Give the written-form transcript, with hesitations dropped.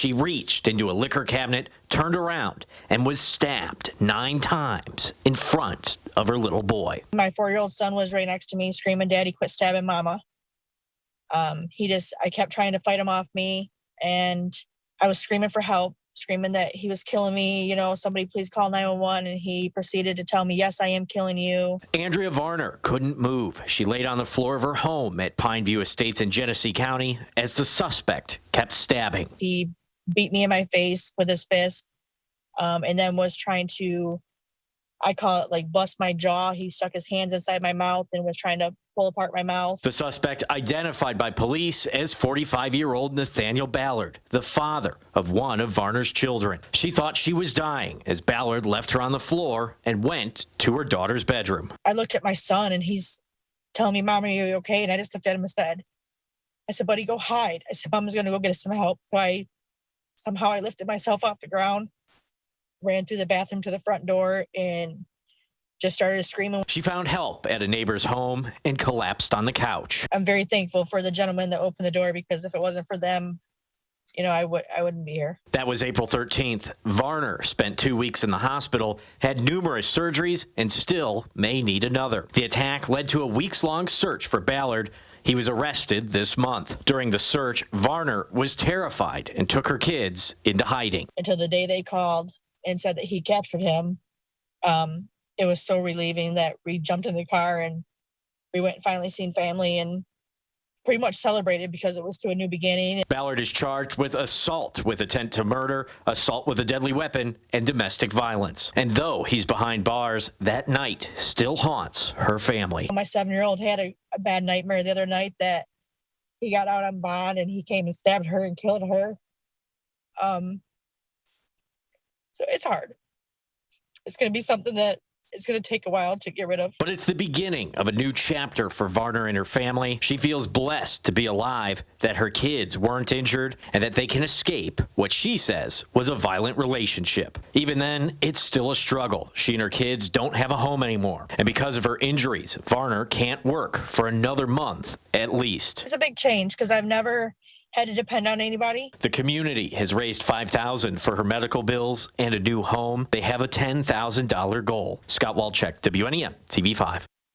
she reached into a liquor cabinet, turned around, and was stabbed 9 times in front of her little boy. My 4-year-old son was right next to me screaming, "Daddy, quit stabbing Mama." I kept trying to fight him off me, and I was screaming for help, screaming that he was killing me, somebody please call 911, and he proceeded to tell me, "Yes, I am killing you." Andria Varner couldn't move. She laid on the floor of her home at Pineview Estates in Genesee County as the suspect kept stabbing. He beat me in my face with his fist, and then was trying to, I call it like bust my jaw. He stuck his hands inside my mouth and was trying to pull apart my mouth. The suspect identified by police as 45-year-old Nathaniel Ballard, the father of one of Varner's children. She thought she was dying as Ballard left her on the floor and went to her daughter's bedroom. I looked at my son and he's telling me, "Mom, are you okay?" And I just looked at him instead. I said, "Buddy, go hide." I said, "Mom's going to go get us some help." So I lifted myself off the ground, ran through the bathroom to the front door, and just started screaming. She found help at a neighbor's home and collapsed on the couch. I'm very thankful for the gentleman that opened the door, because if it wasn't for them, I wouldn't be here. That was April 13th. Varner spent 2 weeks in the hospital, had numerous surgeries, and still may need another. The attack led to a weeks-long search for Ballard. He was arrested this month. During the search, Varner was terrified and took her kids into hiding. Until the day they called and said that he captured him, it was so relieving that we jumped in the car and we went and finally seen family and pretty much celebrated because it was to a new beginning. Ballard is charged with assault with intent to murder, assault with a deadly weapon, and domestic violence. And though he's behind bars, that night still haunts her family. My 7-year-old had a bad nightmare the other night that he got out on bond and he came and stabbed her and killed her. So it's hard. It's going to be something that it's going to take a while to get rid of. But it's the beginning of a new chapter for Varner and her family. She feels blessed to be alive, that her kids weren't injured, and that they can escape what she says was a violent relationship. Even then, it's still a struggle. She and her kids don't have a home anymore. And because of her injuries, Varner can't work for another month at least. It's a big change because I've never had to depend on anybody. The community has raised $5,000 for her medical bills and a new home. They have a $10,000 goal. Scott Walczek, WNEM TV 5.